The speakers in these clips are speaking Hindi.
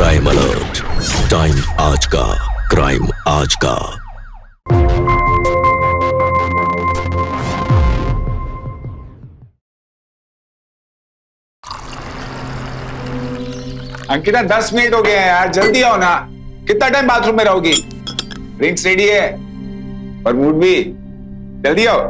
क्राइम अलर्ट, टाइम आज का, क्राइम आज का। अंकिता 10 मिनट हो गए हैं यार, जल्दी आओ ना। कितना टाइम बाथरूम में रहोगी? ड्रिंक्स रेडी है और मूड भी, जल्दी आओ।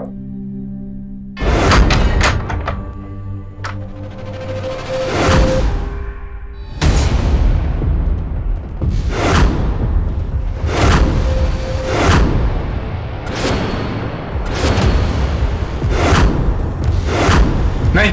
नहीं,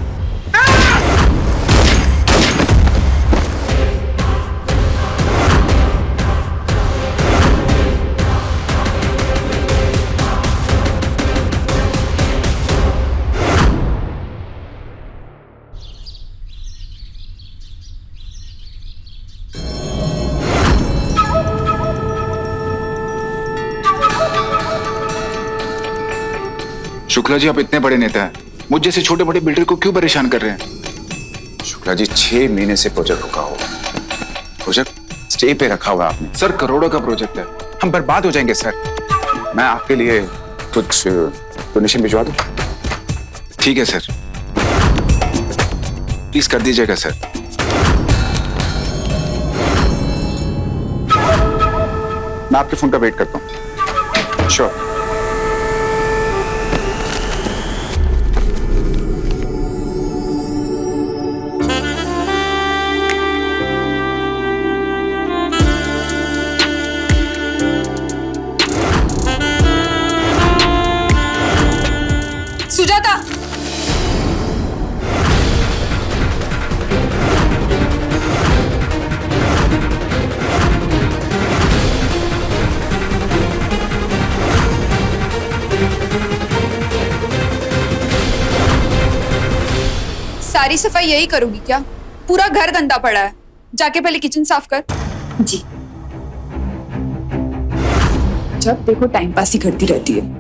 शुक्ला जी आप इतने बड़े नेता हैं, मुझ जैसे छोटे मोटे बिल्डर को क्यों परेशान कर रहे हैं? शुक्ला जी 6 महीने से प्रोजेक्ट रुका हुआ, प्रोजेक्ट स्टे पे रखा हुआ आपने। सर करोड़ों का प्रोजेक्ट है, हम बर्बाद हो जाएंगे सर। मैं आपके लिए कुछ डोनेशन भिजवा दूं? ठीक है सर, प्लीज कर दीजिएगा सर। मैं आपके फोन का वेट करता हूँ। श्योर। सुजाता, सारी सफाई यही करोगी क्या? पूरा घर गंदा पड़ा है, जाके पहले किचन साफ कर। जी, जब देखो टाइम पास ही करती रहती है।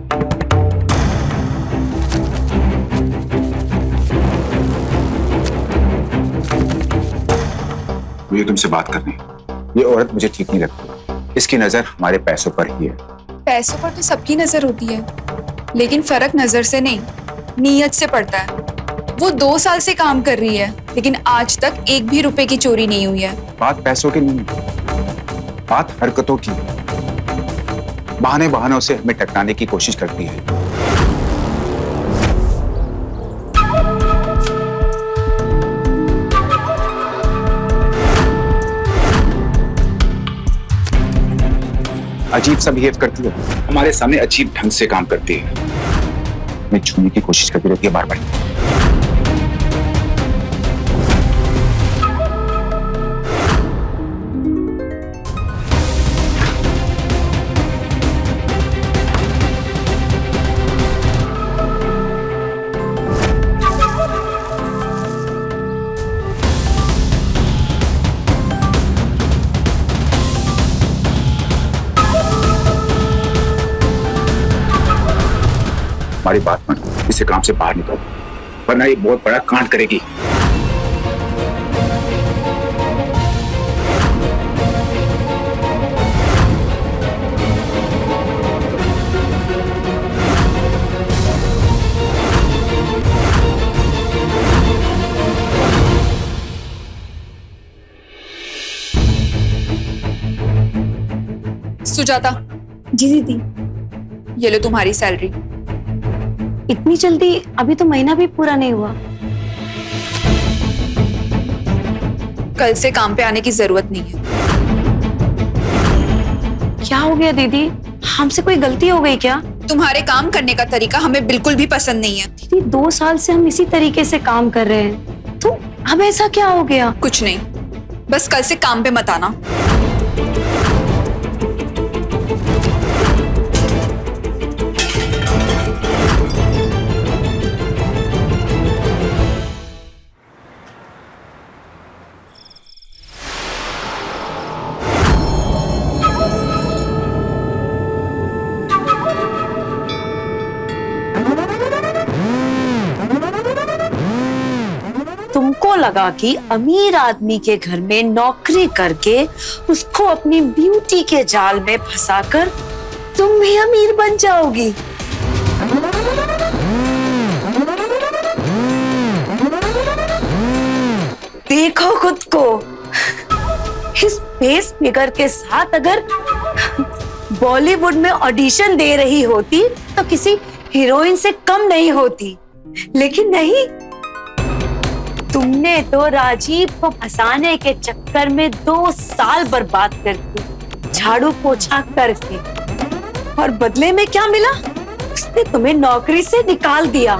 मुझे तुमसे बात करनी है। ये औरत मुझे ठीक नहीं लगती, इसकी नजर हमारे पैसों पर ही है। पैसों पर तो सबकी नजर होती है, लेकिन फर्क नजर से नहीं, नीयत से पड़ता है। वो 2 साल से काम कर रही है, लेकिन आज तक एक भी रुपए की चोरी नहीं हुई है। बात पैसों की नहीं, बात हरकतों की। बहाने बहानों से हमें टकराने की कोशिश करती है। अजीब सा बिहेव करती है, हमारे सामने अजीब ढंग से काम करती है, हमें छूने की कोशिश करती रहती है बार बार। हमारी बात मान, इसे काम से बाहर निकालो, वरना ये बहुत बड़ा कांड करेगी। सुजाता। जी दीदी। ये लो तुम्हारी सैलरी। इतनी जल्दी? अभी तो महीना भी पूरा नहीं हुआ। कल से काम पे आने की जरूरत नहीं है। क्या हो गया दीदी? हमसे कोई गलती हो गई क्या? तुम्हारे काम करने का तरीका हमें बिल्कुल भी पसंद नहीं है। दीदी 2 साल से हम इसी तरीके से काम कर रहे हैं, तो अब ऐसा क्या हो गया? कुछ नहीं, बस कल से काम पे मत आना। लगा कि अमीर आदमी के घर में नौकरी करके उसको अपनी ब्यूटी के जाल में फंसाकर तुम भी अमीर बन जाओगी। देखो खुद को, इस फेस फिगर के साथ अगर बॉलीवुड में ऑडिशन दे रही होती तो किसी हीरोइन से कम नहीं होती, लेकिन नहीं, तुमने तो राजीव को फंसाने के चक्कर में 2 साल बर्बाद करके, झाड़ू पोछा करके, और बदले में क्या मिला? उसने तुम्हें नौकरी से निकाल दिया।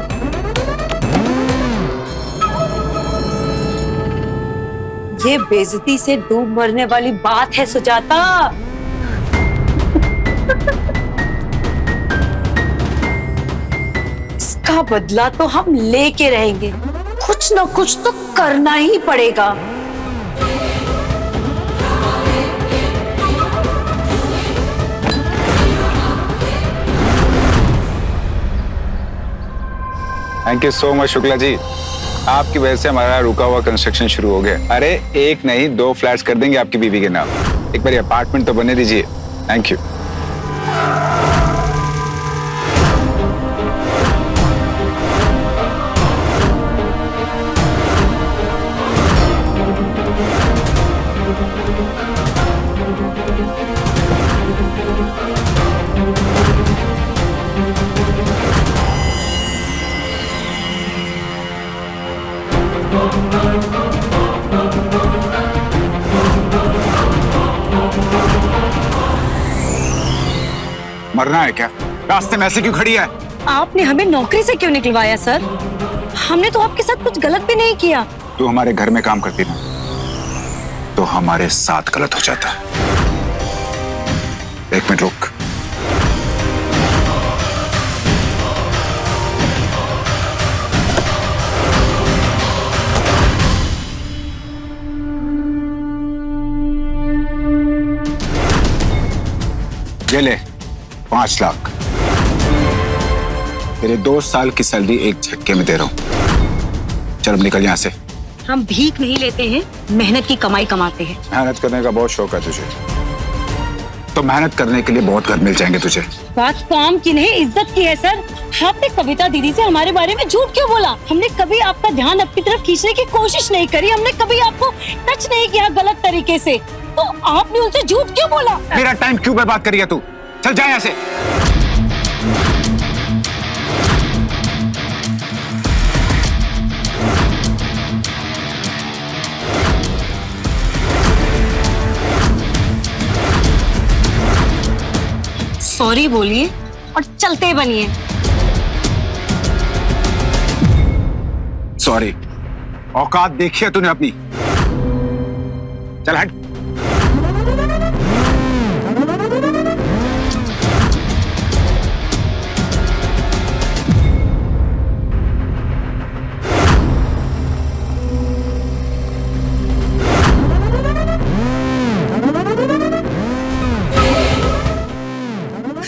ये बेइज्जती से डूब मरने वाली बात है सुजाता। इसका बदला तो हम लेके रहेंगे, कुछ न कुछ तो करना ही पड़ेगा। Thank you so much Shukla ji, आपकी वजह से हमारा रुका हुआ कंस्ट्रक्शन शुरू हो गया। अरे 1 नहीं 2 फ्लैट्स कर देंगे आपकी बीवी के नाम। एक बार अपार्टमेंट तो बने दीजिए। Thank you. मरना है क्या? रास्ते में ऐसे क्यों खड़ी है? आपने हमें नौकरी से क्यों निकलवाया सर? हमने तो आपके साथ कुछ गलत भी नहीं किया। तू हमारे घर में काम करती ना तो हमारे साथ गलत हो जाता। 1 मिनट रुक। ये ले 5 लाख। तेरे 2 साल की सैलरी एक झटके में दे रहा हूँ। चल अब निकल यहाँ से। हम भीख नहीं लेते हैं, मेहनत की कमाई कमाते हैं। मेहनत करने का बहुत शौक है तुझे, तो मेहनत करने के लिए बहुत घर मिल जाएंगे तुझे। बात काम की नहीं, इज्जत की है सर। आपने कविता दीदी से हमारे बारे में झूठ क्यों बोला? हमने कभी आपका ध्यान अपनी तरफ खींचने की कोशिश नहीं करी, हमने कभी आपको टच नहीं किया गलत तरीके से, तो आपने उनसे झूठ क्यों बोला? मेरा टाइम क्यों बर्बाद करी है तू? चल जा यहाँ से। सॉरी बोलिए और चलते बनिए। सॉरी, औकात देखी है तूने अपनी। चल हट।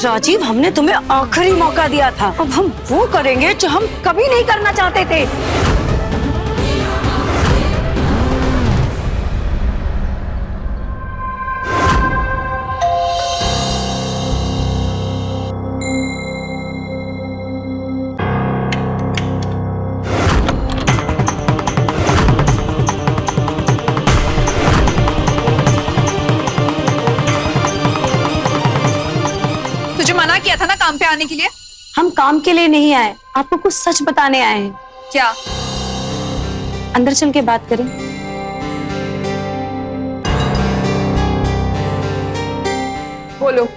राजीव, हमने तुम्हें आखिरी मौका दिया था, अब हम वो करेंगे जो हम कभी नहीं करना चाहते थे। मना किया था ना काम पे आने के लिए। हम काम के लिए नहीं आए, आपको कुछ सच बताने आए हैं। क्या? अंदर चल के बात करें। बोलो।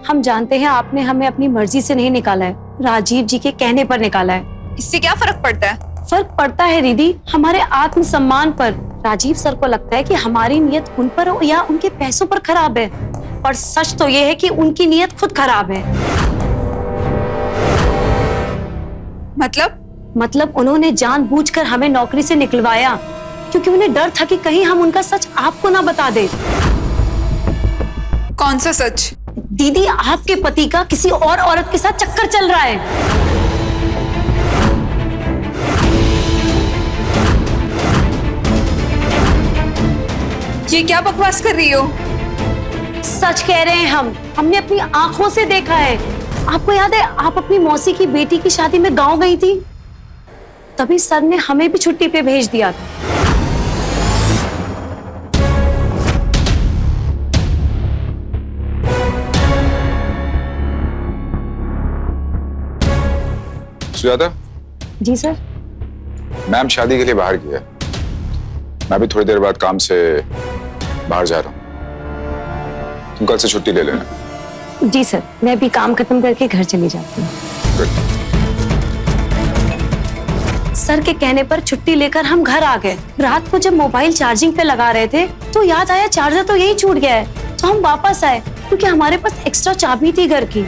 हम जानते हैं आपने हमें अपनी मर्जी से नहीं निकाला है, राजीव जी के कहने पर निकाला है। इससे क्या फर्क पड़ता है? फर्क पड़ता है दीदी, हमारे आत्मसम्मान पर। राजीव सर को लगता है कि हमारी नियत उन पर या उनके पैसों पर खराब है, और सच तो यह है कि उनकी नियत खुद खराब है। मतलब उन्होंने जानबूझकर हमें नौकरी से निकलवाया, क्योंकि उन्हें डर था कि कहीं हम उनका सच आपको ना बता दे। कौन सा सच? दीदी, आपके पति का किसी और औरत के साथ चक्कर चल रहा है। ये क्या बकवास कर रही हो? सच कह रहे हैं हम, हमने अपनी आंखों से देखा है। आपको याद है आप अपनी मौसी की बेटी की शादी में गांव गई थी, तभी सर ने हमें भी छुट्टी पे भेज दिया था। सुजाता, जी सर। मैम शादी के लिए बाहर गया है। मैं भी थोड़ी देर बाद काम से बाहर जा रहा हूँ। तुम कल से छुट्टी ले लेना। जी सर, मैं भी काम खत्म करके घर चली जाती हूँ। सर के कहने पर छुट्टी लेकर हम घर आ गए। रात को जब मोबाइल चार्जिंग पे लगा रहे थे तो याद आया चार्जर तो यही छूट गया है, तो हम वापस आए क्योंकि हमारे पास एक्स्ट्रा चाबी थी घर की।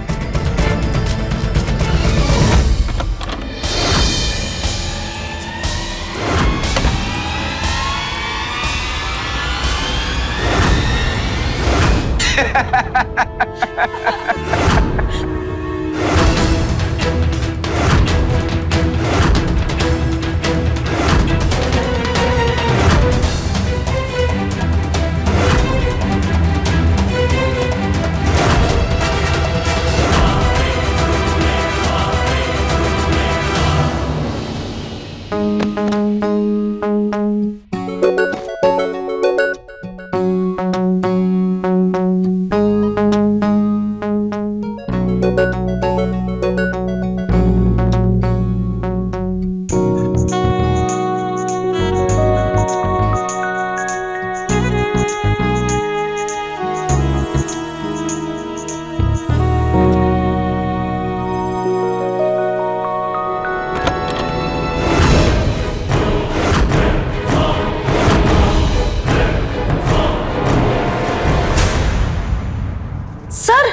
सर,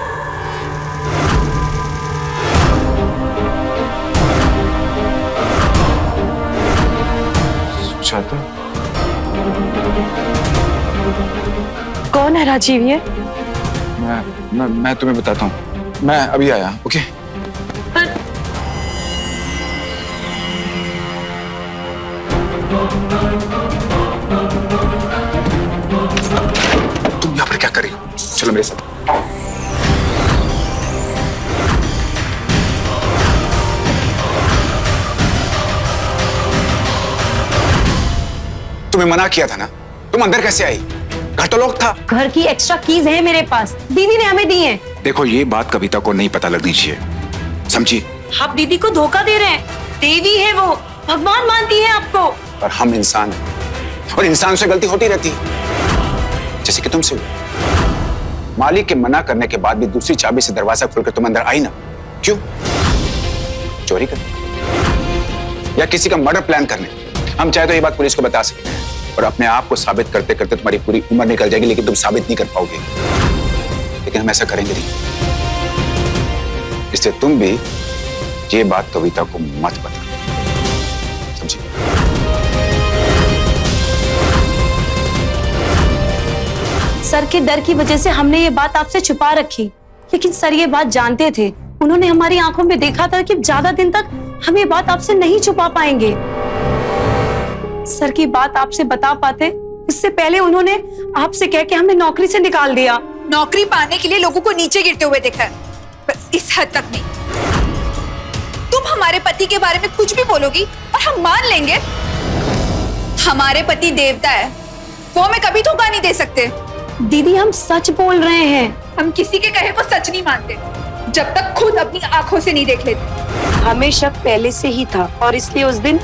सुजाता, कौन है राजीव ये? मैं तुम्हें बताता हूँ। मैं अभी आया। ओके। तुम यहाँ पर क्या कर रही हो? चलो मेरे साथ। तुम्हें मना किया था ना, तुम अंदर कैसे आई? घर तो लॉक था। घर की एक्स्ट्रा कीज है मेरे पास, दीदी ने हमें दी है। देखो ये बात कविता को नहीं पता लगनी चाहिए, समझी? आप दीदी को धोखा दे रहे हैं। देवी है वो, भगवान मानती है आपको। और हम इंसान हैं, और इंसान से गलती होती रहती है, जैसे कि तुमसे हुई। मालिक के मना करने के बाद भी दूसरी चाबी से दरवाजा खोलकर तुम अंदर आई ना, क्यों? चोरी करने या किसी का मर्डर प्लान करने? हम चाहे तो ये बात पुलिस को बता सकते हैं और अपने आप को साबित करते करते तुम्हारी पूरी उम्र निकल जाएगी, लेकिन तुम साबित नहीं कर पाओगे। लेकिन हम ऐसा करेंगे नहीं, इसलिए तुम भी ये बात कविता को मत बता, समझी? सर के डर की वजह से हमने ये बात आपसे छुपा रखी, लेकिन सर ये बात जानते थे। उन्होंने हमारी आंखों में देखा था कि ज्यादा दिन तक हम ये बात आपसे नहीं छुपा पाएंगे। सर की बात आपसे बता पाते इससे पहले उन्होंने आपसे कह के हमें नौकरी से निकाल दिया। नौकरी पाने के लिए लोगों को नीचे गिरते हुए देखा है, पर इस हद तक नहीं। तुम हमारे पति के बारे में कुछ भी बोलोगी और हम मान लेंगे। हमारे पति देवता है, वो हमें कभी धोखा नहीं दे सकते। दीदी हम सच बोल रहे हैं। हम किसी के कहे को सच नहीं मानते जब तक खुद अपनी आंखों से नहीं देख लेते। हमें शक पहले से ही था और इसलिए उस दिन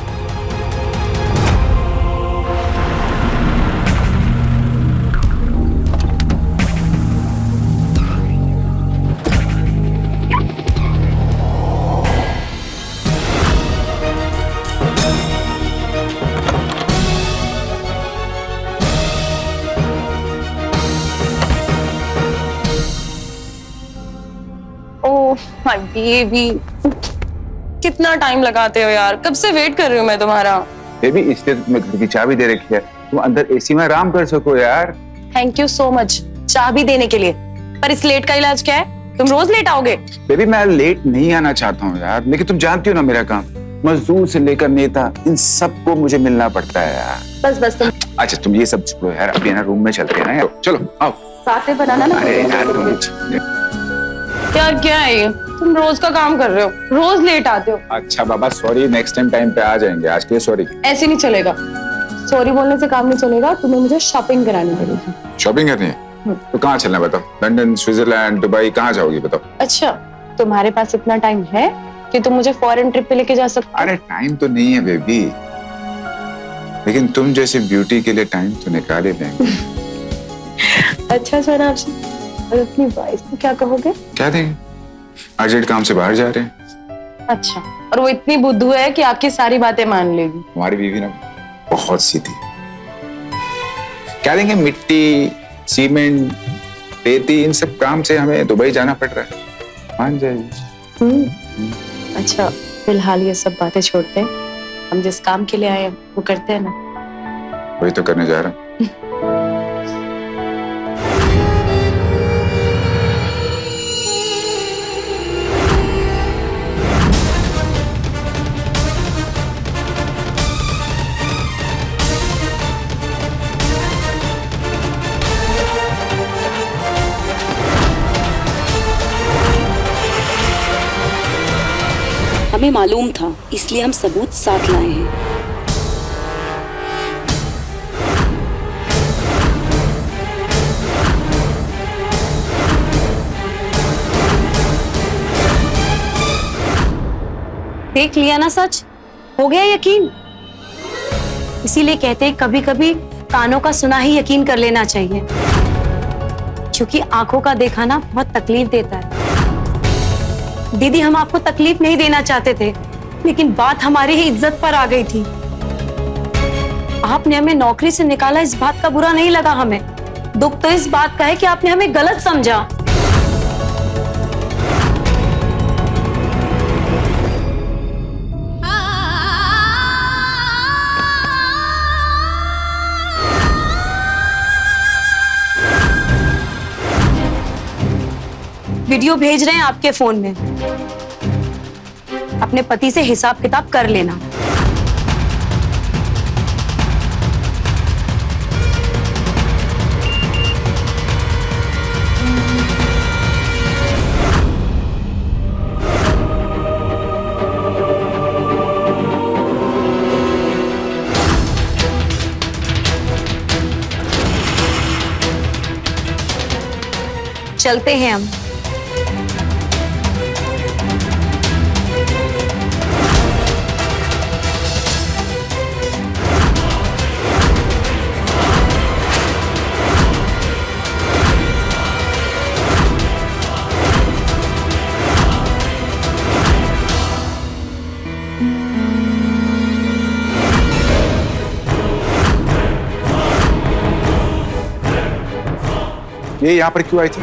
बेबी कितना टाइम लगाते हो यार, कब से वेट कर रही हूँ मैं तुम्हारा। बेबी इसलिए तुम्हें घर की चाबी दे रखी है, तुम अंदर एसी में आराम कर सको यार। थैंक यू सो मच चाबी देने के लिए, पर इस लेट का इलाज क्या है? तुम रोज लेट आओगे? बेबी मैं लेट नहीं आना चाहता हूँ यार, लेकिन तुम जानती हो ना मेरा काम। मजदूर से लेकर नेता, इन सबको मुझे मिलना पड़ता है यार। बस बस तुम अच्छा तुम ये सब छोड़ो यार, अभी ना रूम में चलते हैं ना यार। चलो आओ। साथ में बनाना ना। अरे यार तुम यार क्या है ये? तुम रोज का काम कर रहे हो, रोज लेट आते हो। अच्छा बाबा सॉरी, नेक्स्ट टाइम पे आ जाएंगे, आज के लिए सॉरी। ऐसे नहीं चलेगा, सॉरी बोलने से काम नहीं चलेगा। तुम्हें मुझे शॉपिंग करानी पड़ेगी। शॉपिंग करनी है तो कहाँ चलना है बताओ? लंदन, स्विट्जरलैंड, दुबई, कहाँ जाओगी बताओ? अच्छा, तुम्हारे पास इतना टाइम है कि तुम मुझे फॉरेन ट्रिप पे लेके जा सकते हो? अरे टाइम तो नहीं है बेबी, लेकिन तुम जैसे ब्यूटी के लिए टाइम तो निकाल ही देंगे। अच्छा सोनाक्षी, और अपनी वाइफ को क्या कहोगे? क्या देंगे? अर्जेंट काम से बाहर जा रहे हैं। अच्छा, और वो इतनी बुद्धू है कि आपकी सारी बातें मान लेगी? हमारी बीवी ना बहुत सीधी है। क्या देंगे? मिट्टी, सीमेंट, रेती, इन सब काम से हमें दुबई जाना पड़ रहा है, मान जाएगी। अच्छा, फिलहाल ये सब बातें छोड़ते हैं, हम जिस काम के लिए आए हैं वो करते हैं ना? वही तो करने जा रहा हूँ। हमें मालूम था, इसलिए हम सबूत साथ लाए हैं। देख लिया ना सच, हो गया यकीन। इसीलिए कहते हैं कभी कभी कानों का सुना ही यकीन कर लेना चाहिए, क्योंकि आंखों का देखा ना बहुत तकलीफ देता है। दीदी हम आपको तकलीफ नहीं देना चाहते थे, लेकिन बात हमारी ही इज्जत पर आ गई थी। आपने हमें नौकरी से निकाला, इस बात का बुरा नहीं लगा हमें। दुख तो इस बात का है कि आपने हमें गलत समझा। वीडियो भेज रहे हैं आपके फोन में, अपने पति से हिसाब किताब कर लेना। चलते हैं हम। ये यहाँ पर क्यों आई थी?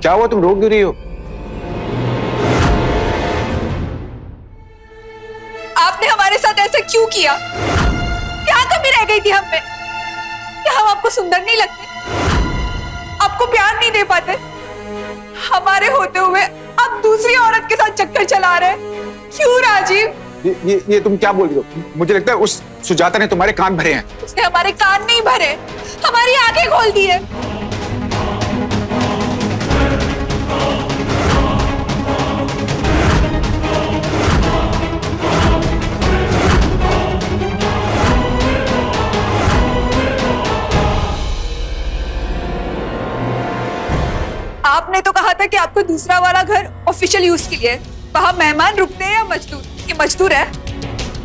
क्या हुआ, तुम रोक क्यों रही हो? आपने हमारे साथ ऐसा क्यों किया? क्या कमी रह गई थी हम में? क्या हम आपको सुंदर नहीं लगते? आपको प्यार नहीं दे पाते? हमारे होते हुए आप दूसरी औरत के साथ चक्कर चला रहे हैं? क्यों राजीव? ये तुम क्या बोल रही हो? मुझे लगता है उस सुजाता ने तुम्हारे कान भरे हैं। उसने हमारे कान नहीं भरे, हमारी आंखें खोल दी है। आपने तो कहा था कि आपको दूसरा वाला घर ऑफिशियल यूज के लिए, वहां मेहमान रुकते हैं या मजदूर? ये मजदूर है,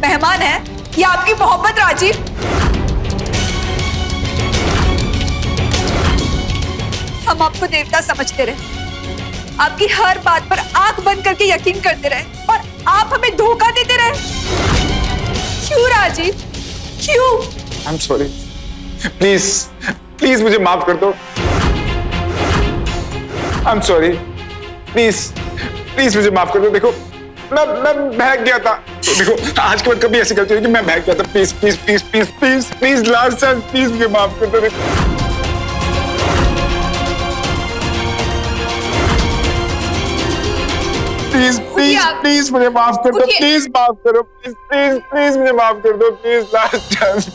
मेहमान है, या आपकी मोहब्बत राजीव? हम आपको देवता समझते रहे, आपकी हर बात पर आंख बंद करके यकीन करते रहे, और आप हमें धोखा देते रहे। क्यों राजीव, क्यों? I am sorry, please please मुझे माफ कर दो। I am sorry, please please मुझे माफ कर दो। देखो मैं बहक गया था, तो देखो आज के बाद कभी ऐसी गलती हुई कि मैं बहक गया था। Please please please please please please last chance, please मुझे माफ कर दो। प्लीज उठिए आप। प्लीज मुझे माफ कर दो, उठिए। प्लीज माफ करो, प्लीज प्लीज मुझे माफ कर दो, प्लीज लास्ट चांस,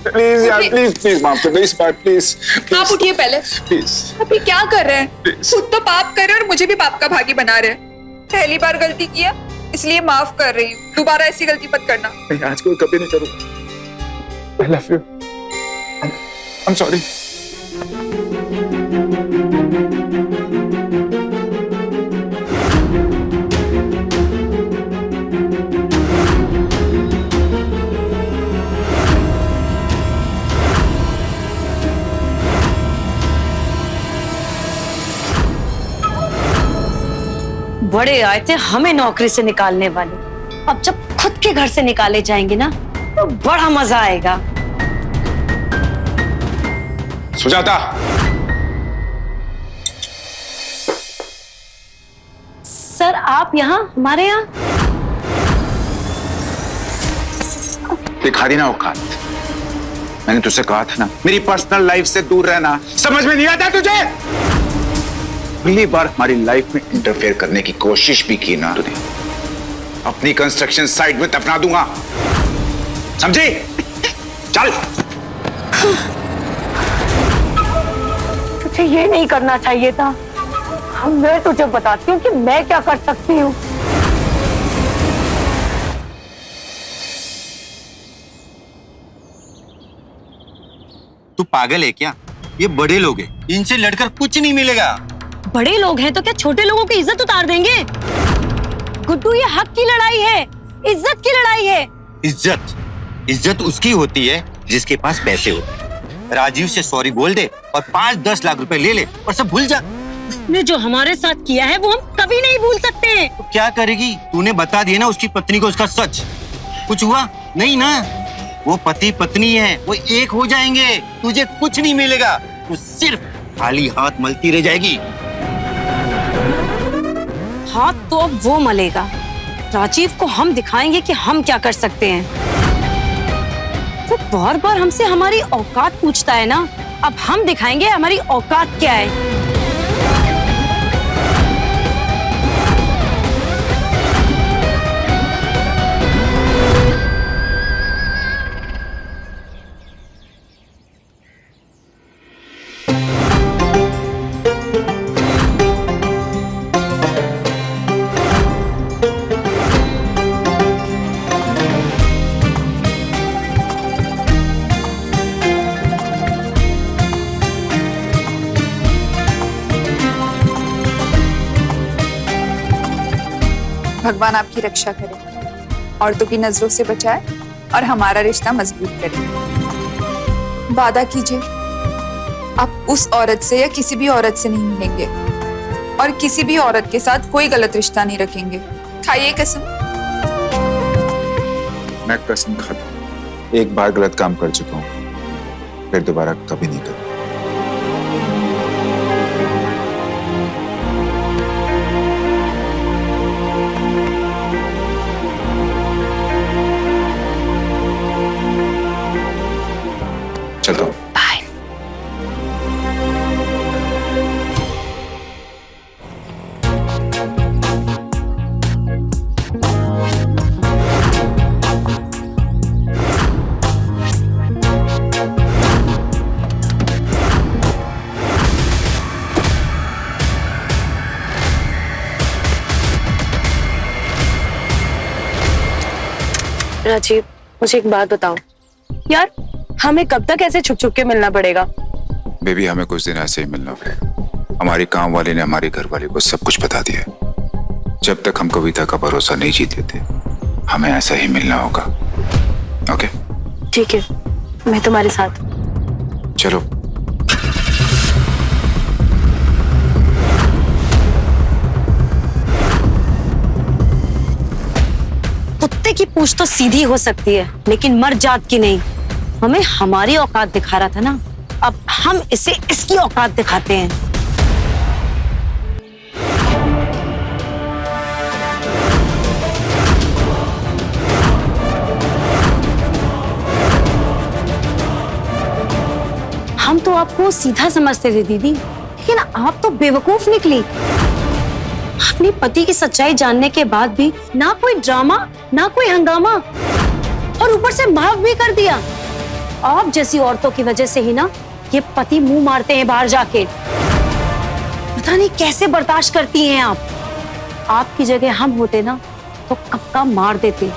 प्लीज यार, उठिए। प्लीज माफ कर दो इस बार, प्लीज आप उठिए पहले। प्लीज। अभी क्या कर रहे हैं? Please. खुद तो पाप कर रहे हैं और मुझे भी पाप का भागी बना रहे हैं। पहली बार गलती किया इसलिए माफ कर रही हूँ, दोबारा ऐसी गलती मत करना। मैं आज को कभी नहीं करूंगा। I love you. I'm sorry. बड़े आए थे हमें नौकरी से निकालने वाले, अब जब खुद के घर से निकाले जाएंगे ना तो बड़ा मजा आएगा। सुजाता, सर आप यहाँ हमारे यहाँ? दिखा दी ना औकात। मैंने तुझसे कहा था ना, मेरी पर्सनल लाइफ से दूर रहना। समझ में नहीं आता तुझे? पहली बार हमारी लाइफ में इंटरफेयर करने की कोशिश भी की ना तूने, अपनी कंस्ट्रक्शन साइट में दफना दूंगा, समझी? चल। तुझे ये नहीं करना चाहिए था। मैं तुझे बताती हूँ कि मैं क्या कर सकती हूँ। तू पागल है क्या? ये बड़े लोग हैं, इनसे लड़कर कुछ नहीं मिलेगा। बड़े लोग हैं तो क्या छोटे लोगों की इज्जत उतार देंगे? गुड्डू ये हक की लड़ाई है, इज्जत की लड़ाई है। इज्जत इज्जत उसकी होती है जिसके पास पैसे होते हैं। राजीव से सॉरी बोल दे और 5-10 लाख रुपए ले ले और सब भूल जा। उसने जो हमारे साथ किया है वो हम कभी नहीं भूल सकते। तो क्या करेगी? तूने बता दिया ना उसकी पत्नी को उसका सच। कुछ हुआ नहीं ना? वो पति पत्नी है, वो एक हो जाएंगे। तुझे कुछ नहीं मिलेगा, तू सिर्फ खाली हाथ मलती रह जाएगी। हाथ तो अब वो मलेगा। राजीव को हम दिखाएंगे कि हम क्या कर सकते हैं। वो बार बार हमसे हमारी औकात पूछता है ना, अब हम दिखाएंगे हमारी औकात क्या है। भगवान आपकी रक्षा करे, औरतों की नजरों से बचाए और हमारा रिश्ता मजबूत करे। वादा कीजिए आप उस औरत से या किसी भी औरत से नहीं मिलेंगे और किसी भी औरत के साथ कोई गलत रिश्ता नहीं रखेंगे। खाइए कसम। मैं कसम खाता हूं, एक बार गलत काम कर चुका हूं, फिर दोबारा कभी नहीं करूंगा। चलता हूं। राजीव, मुझे एक बात बताओ यार, हमें कब तक ऐसे छुप छुप के मिलना पड़ेगा? बेबी, हमें कुछ दिन ऐसे ही मिलना पड़ेगा। हमारी काम वाले ने हमारे घर वाले को सब कुछ बता दिया। जब तक हम कविता का भरोसा नहीं जीत लेते, हमें ऐसा ही मिलना होगा। ओके? ठीक है, मैं तुम्हारे साथ। चलो। कुत्ते की पूंछ तो सीधी हो सकती है लेकिन मर जात की नहीं। हमें हमारी औकात दिखा रहा था ना, अब हम इसे इसकी औकात दिखाते हैं। हम तो आपको सीधा समझते थे दीदी, लेकिन आप तो बेवकूफ निकली। आप अपने पति की सच्चाई जानने के बाद भी ना कोई ड्रामा, ना कोई हंगामा, और ऊपर से माफ भी कर दिया। आप जैसी औरतों की वजह से ही ना ये पति मुंह मारते हैं बाहर जाके। पता नहीं कैसे बर्दाश्त करती हैं आप। आपकी जगह हम होते ना तो कब का मार देते।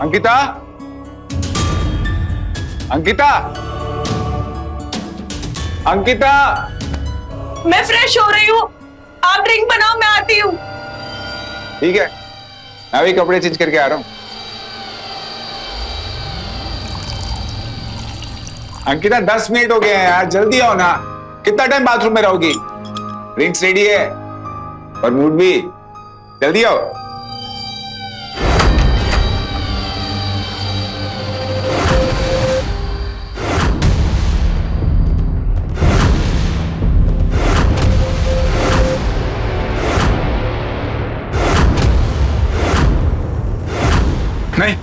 अंकिता, अंकिता, अंकिता, मैं फ्रेश हो रही हूँ, आप ड्रिंक बनाओ, मैं आती हूँ। ठीक है, मैं भी कपड़े चेंज करके आ रहा हूँ। अंकिता 10 मिनट हो गए हैं यार, जल्दी आओ ना। कितना टाइम बाथरूम में रहोगी? ड्रिंक्स रेडी है और मूड भी, जल्दी आओ। नहीं,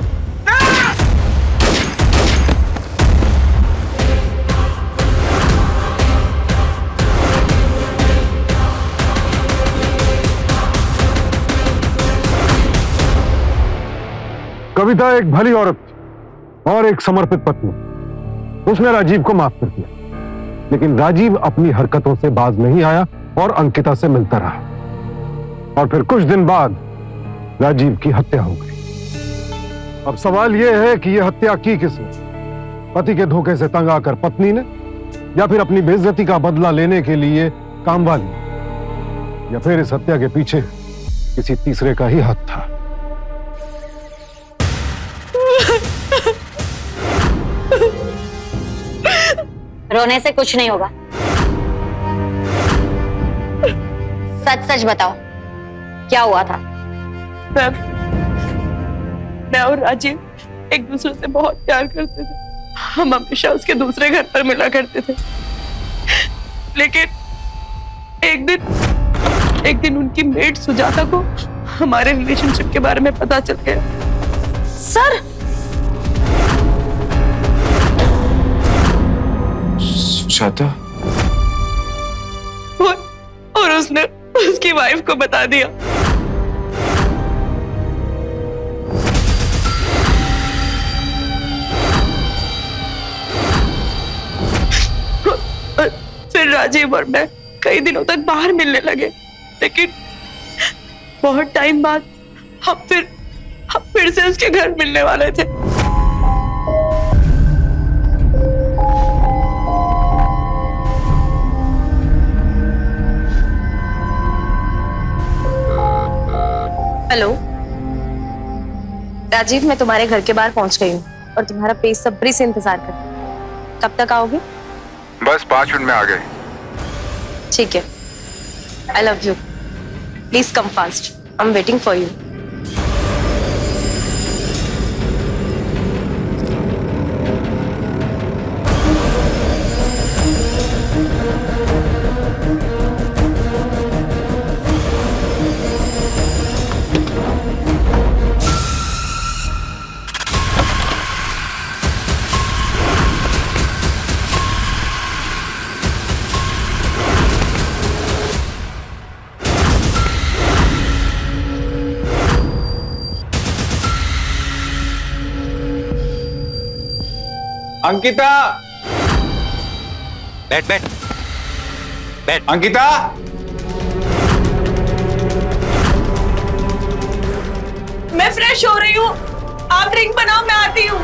कविता एक भली औरत थी और एक समर्पित पत्नी। उसने राजीव को माफ कर दिया, लेकिन राजीव अपनी हरकतों से बाज नहीं आया और अंकिता से मिलता रहा। और फिर कुछ दिन बाद राजीव की हत्या हो गई। अब सवाल यह है कि यह हत्या की किसने? पति के धोखे से तंग आकर पत्नी ने, या फिर अपनी बेइज्जती का बदला लेने के लिए कामवाली, या फिर इस हत्या के पीछे किसी तीसरे का ही हाथ था? रोने से कुछ नहीं होगा। सच सच बताओ, क्या हुआ था? मैं और राजीव एक दूसरे से बहुत प्यार करते थे। हम हमेशा उसके दूसरे घर पर मिला करते थे। लेकिन एक दिन उनकी मेड सुजाता को हमारे रिलेशनशिप के बारे में पता चल गया। सर, सुजाता? और उसने उसकी वाइफ को बता दिया। फिर राजीव और मैं कई दिनों तक बाहर मिलने लगे, लेकिन बहुत टाइम बाद हम फिर से उसके घर मिलने वाले थे। हेलो राजीव, मैं तुम्हारे घर के बाहर पहुंच गई हूँ और तुम्हारा बेसब्री से इंतजार कर रही हूँ। कब तक आओगे? बस 5 मिनट में आ गए। ठीक है, I love you. Please come fast, I am waiting for you. Ankita, बैठ बैठ बैठ। अंकिता, मैं फ्रेश हो रही हूँ, आप ड्रिंक बनाओ, मैं आती हूँ।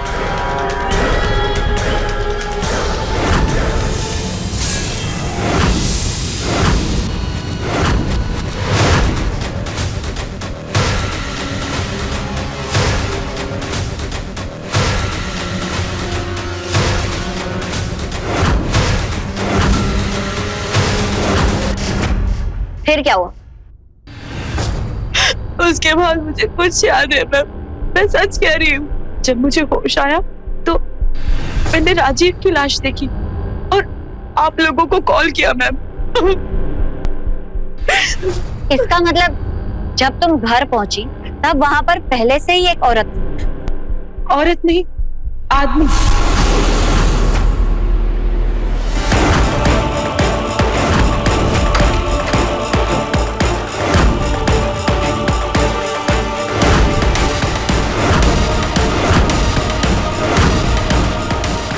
फिर क्या हुआ? उसके बाद मुझे कुछ याद है मैम, मैं सच कह रही हूँ। जब मुझे होश आया तो मैंने राजीव की लाश देखी और आप लोगों को कॉल किया मैम। इसका मतलब जब तुम घर पहुंची तब वहां पर पहले से ही एक औरत थी। औरत नहीं, आदमी।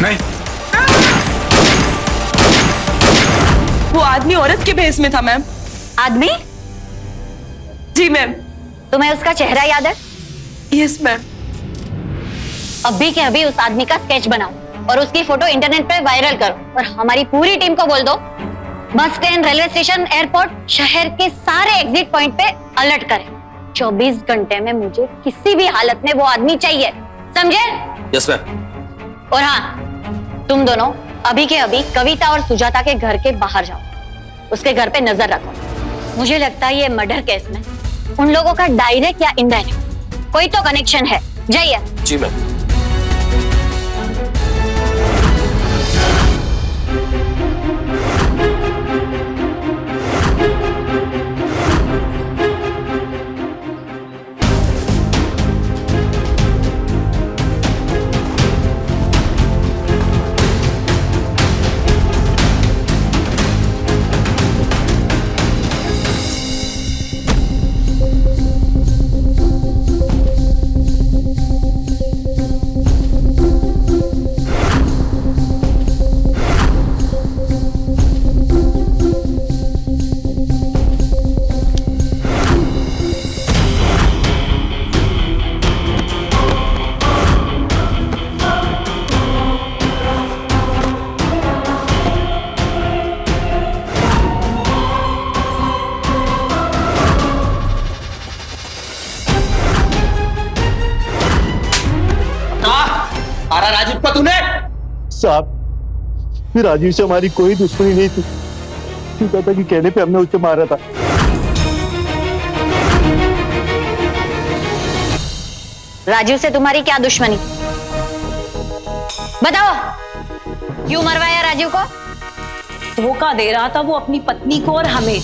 नहीं, वो आदमी औरत के भेष में था मैम। आदमी? जी मैम। तुम्हें उसका चेहरा याद है? Yes ma'am. अभी के अभी उस आदमी का स्केच बनाओ और उसकी फोटो इंटरनेट पे वायरल करो और हमारी पूरी टीम को बोल दो bus stand, railway station, airport, शहर के सारे एग्जिट पॉइंट पे अलर्ट करें। 24 घंटे में मुझे किसी भी हालत में वो आदमी चाहिए, समझे? Yes ma'am. और हाँ, तुम दोनों अभी के अभी कविता और सुजाता के घर के बाहर जाओ, उसके घर पे नजर रखो। मुझे लगता है ये मर्डर केस में उन लोगों का डायरेक्ट या इनडायरेक्ट कोई तो कनेक्शन है। जाइए। जी मैम। मारा राजीव को तूने? साहब, फिर राजीव से हमारी कोई दुश्मनी नहीं थी, क्यों था कि कहने पे हमने उसे मारा था। राजीव से तुम्हारी क्या दुश्मनी? बताओ, क्यों मरवाया राजीव को? धोखा दे रहा था वो अपनी पत्नी को और हमें।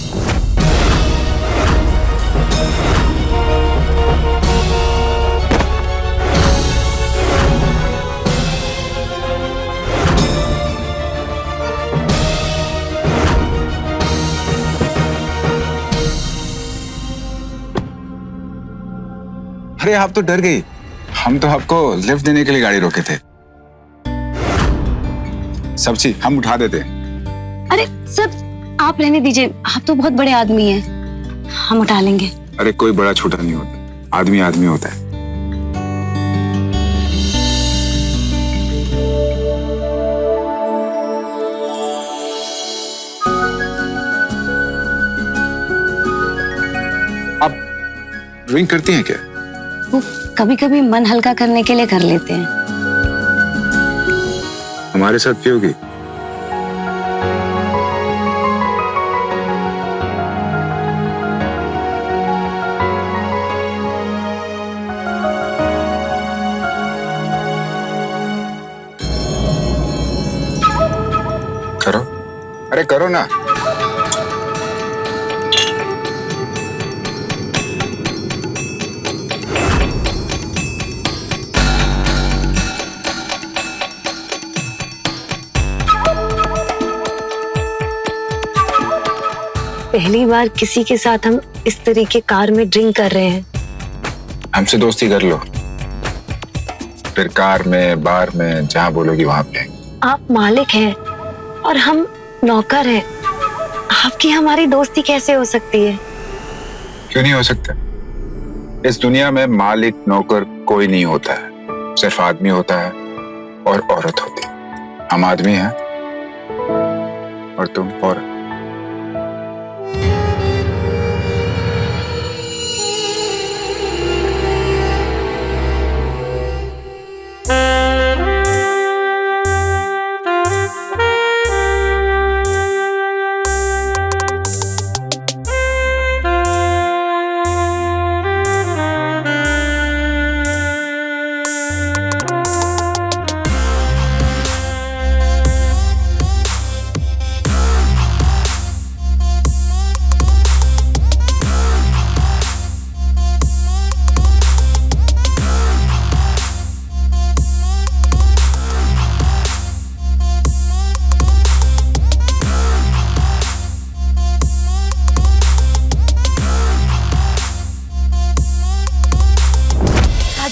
अरे आप तो डर गई, हम तो आपको लिफ्ट देने के लिए गाड़ी रोके थे। सब चीज हम उठा देते। अरे सर, आप रहने दीजिए, आप तो बहुत बड़े आदमी हैं, हम उठा लेंगे। अरे कोई बड़ा छोटा नहीं होता, आदमी आदमी होता है। आप ड्रिंक करती हैं क्या? वो कभी कभी मन हल्का करने के लिए कर लेते हैं। हमारे साथ पियोगी? करो, अरे करो ना। पहली बार किसी के साथ हम इस तरीके कार में ड्रिंक कर रहे हैं। हमसे दोस्ती कर लो, फिर कार में, बार में, जहां बोलोगी वहां पे। आप मालिक हैं और हम नौकर हैं, आपकी हमारी दोस्ती कैसे हो सकती है? क्यों नहीं हो सकता? इस दुनिया में मालिक नौकर कोई नहीं होता है, सिर्फ आदमी होता है और औरत होती है। हम आदमी हैं और तुम औरत।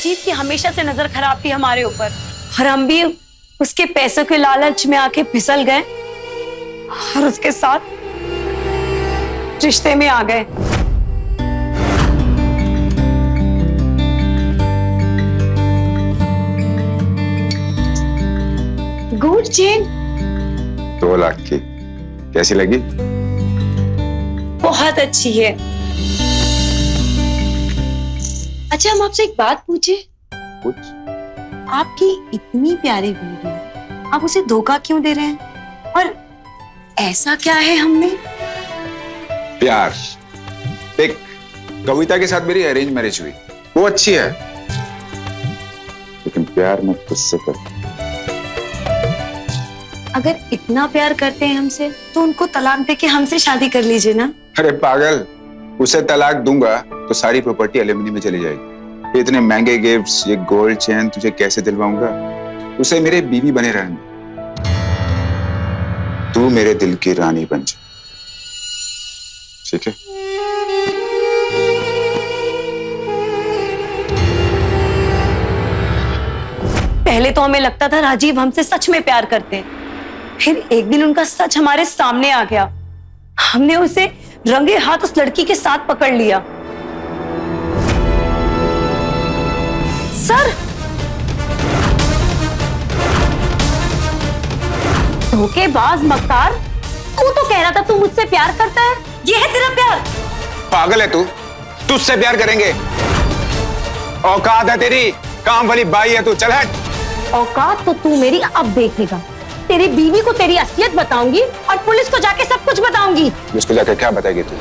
राजीव की हमेशा से नजर खराब थी हमारे ऊपर और हम भी उसके पैसों के लालच में आके फिसल गए और उसके साथ रिश्ते में आ गए। गोल्ड चेन 2 लाख की कैसी लगी? बहुत अच्छी है। अच्छा, हम आपसे एक बात पूछे? कुछ आपकी इतनी प्यारी बीवी है, आप उसे धोखा क्यों दे रहे हैं? और ऐसा क्या है हमने? प्यार। देख, कविता के साथ मेरी अरेंज मैरिज हुई, वो अच्छी है, लेकिन प्यार मैं तुझसे करता हूं। अगर इतना प्यार करते हैं हमसे तो उनको तलाक देके हमसे शादी कर लीजिए ना। अरे पागल, उसे तलाक दूंगा तो सारी प्रॉपर्टी एलिमनी में चली जाएगी। इतने महंगे गिफ्ट्स, ये गोल्ड चेन तुझे कैसे दिलवाऊंगा? उसे मेरे बीवी बने रहने, तू मेरे दिल की रानी बन जा, ठीक है? पहले तो हमें लगता था राजीव हमसे सच में प्यार करते हैं, फिर एक दिन उनका सच हमारे सामने आ गया। हमने उसे रंगे हाथ उस लड़की के साथ पकड़ लिया। सर, धोखेबाज मक्कार, तू तो कह रहा था तू मुझसे प्यार करता है, ये है तेरा प्यार? पागल है तू, तुझसे प्यार करेंगे? औकात है तेरी, काम वाली बाई है तू, चल हट। औकात तो तू मेरी अब देखेगा। तेरी बीवी को तेरी असलियत बताऊंगी और पुलिस को जाके सब कुछ बताऊंगी। उसको जाकर क्या बताएगी तू?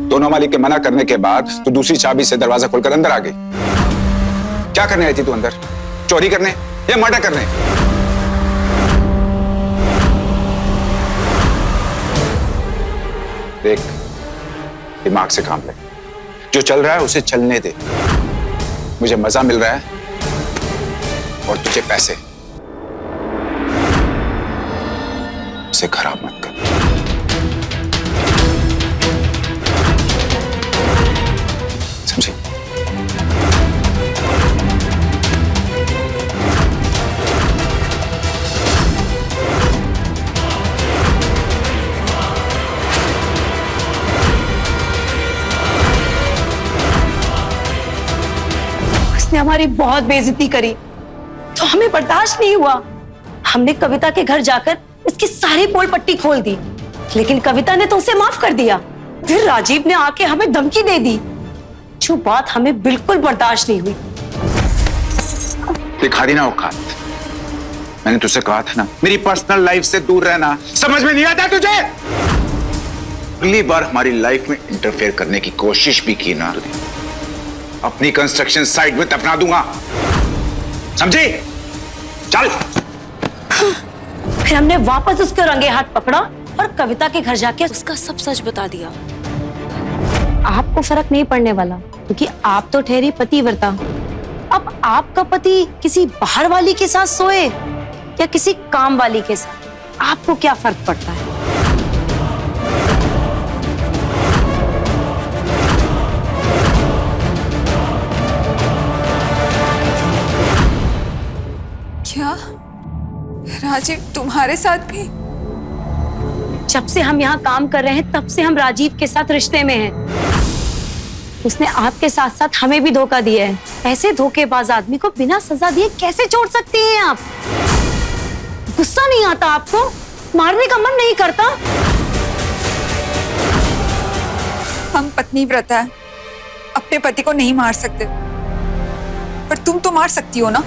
दोनों मालिक के मना करने के बाद तू दूसरी चाबी से दरवाजा खोलकर अंदर आ गई। क्या करने आई थी तू अंदर? चोरी करने या मर्डर करने? देख, दिमाग से काम ले, जो चल रहा है उसे चलने दे। मुझे मजा मिल रहा है और तुझे पैसे, उसे खराब मत कर। समझे? उसने हमारी बहुत बेइज्जती करी तो हमें बर्दाश्त नहीं हुआ। हमने कविता के घर जाकर उसकी सारी पोल पट्टी खोल दी, लेकिन कविता ने तो उसे माफ कर दिया। फिर राजीव ने आके हमें धमकी दे दी, जो बात हमें बिल्कुल बर्दाश्त नहीं हुई। दिखा दी ना औकात। मैंने तुझसे कहा था ना, मेरी पर्सनल लाइफ से दूर रहना। समझ में नहीं आता तुझे? अगली बार हमारी लाइफ में इंटरफेयर करने की कोशिश भी की ना, अपनी कंस्ट्रक्शन साइट में दफना दूंगा, समझी? चल। फिर हमने वापस उसके रंगे हाथ पकड़ा और कविता के घर जाके उसका सब सच बता दिया। आपको फर्क नहीं पड़ने वाला, क्योंकि आप तो ठहरी पतिव्रता। अब आपका पति किसी बाहर वाली के साथ सोए या किसी काम वाली के साथ, आपको क्या फर्क पड़ता है? क्या राजीव तुम्हारे साथ भी? जब से हम यहाँ काम कर रहे हैं तब से हम राजीव के साथ रिश्ते में हैं। उसने आपके साथ साथ हमें भी धोखा दिया है। ऐसे धोखेबाज आदमी को बिना सजा दिए कैसे छोड़ सकती हैं आप? गुस्सा नहीं आता आपको? मारने का मन नहीं करता? हम पत्नी व्रता है, अपने पति को नहीं मार सकते, पर तुम तो मार सकती हो ना।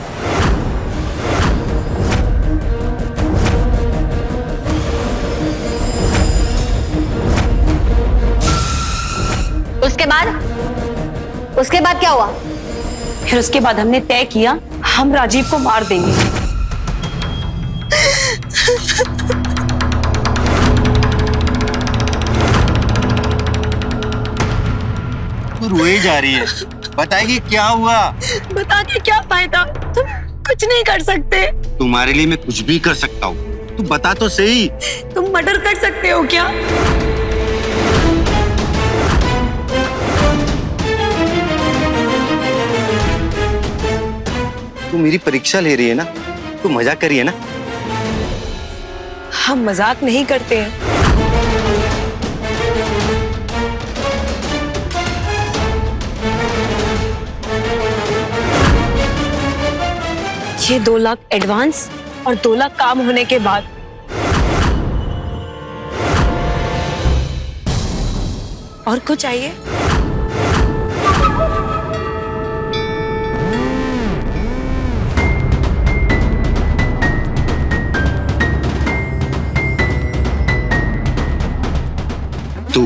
उसके बाद क्या हुआ? फिर उसके बाद हमने तय किया हम राजीव को मार देंगे। तू रोए जा रही है, बताएगी क्या हुआ? बता के क्या फायदा, तुम कुछ नहीं कर सकते। तुम्हारे लिए मैं कुछ भी कर सकता हूँ, तू बता तो सही। तुम मर्डर कर सकते हो क्या? तू मेरी परीक्षा ले रही है ना, तू मजाक करी है ना। हम मजाक नहीं करते हैं। ये 2 लाख एडवांस और 2 लाख काम होने के बाद। और कुछ चाहिए? तू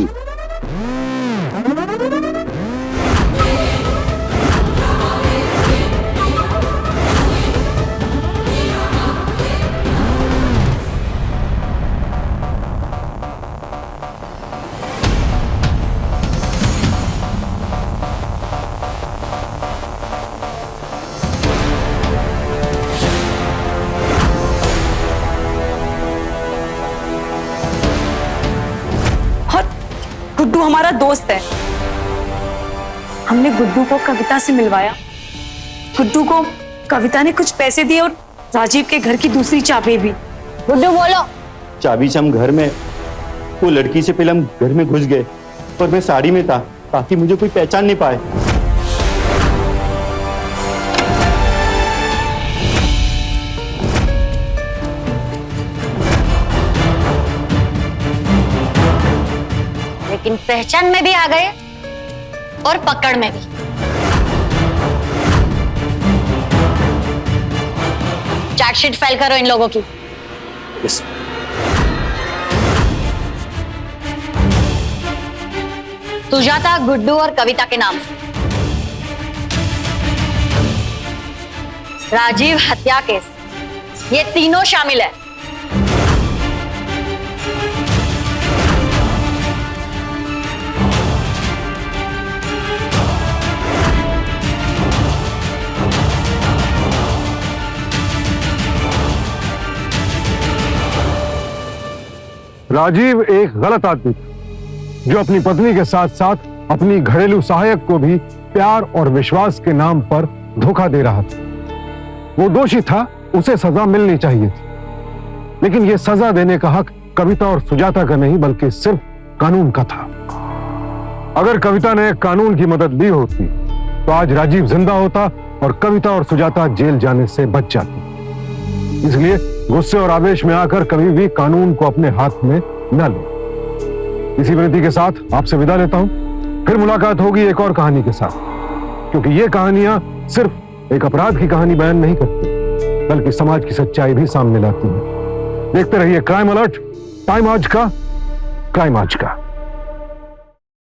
गुड्डू हमारा दोस्त है। हमने गुड्डू को कविता से मिलवाया। गुड्डू को कविता ने कुछ पैसे दिए और राजीव के घर की दूसरी चाबी भी। गुड्डू बोलो। चाबी से हम घर में, वो लड़की से पहले हम घर में घुस गए और मैं साड़ी में था ताकि मुझे कोई पहचान नहीं पाए। लेकिन पहचान में भी आ गए और पकड़ में भी। चार्जशीट फाइल करो इन लोगों की। यस। सुजाता, गुड्डू और कविता के नाम से राजीव हत्या केस, ये तीनों शामिल है। राजीव एक गलत आदमी था जो अपनी पत्नी के साथ साथ अपनी घरेलू सहायक को भी प्यार और विश्वास के नाम पर धोखा दे रहा था। वो दोषी था, उसे सजा मिलनी चाहिए थी, लेकिन ये सजा देने का हक कविता और सुजाता का नहीं बल्कि सिर्फ कानून का था। अगर कविता ने कानून की मदद ली होती तो आज राजीव जिंदा होता और कविता और सुजाता जेल जाने से बच जाती। इसलिए गुस्से और आवेश में आकर कभी भी कानून को अपने हाथ में न लो। इसी विनती के साथ आपसे विदा लेता हूं। फिर मुलाकात होगी एक और कहानी के साथ, क्योंकि ये कहानियां सिर्फ एक अपराध की कहानी बयान नहीं करती बल्कि समाज की सच्चाई भी सामने लाती है। देखते रहिए क्राइम अलर्ट, टाइम आज का, क्राइम आज का।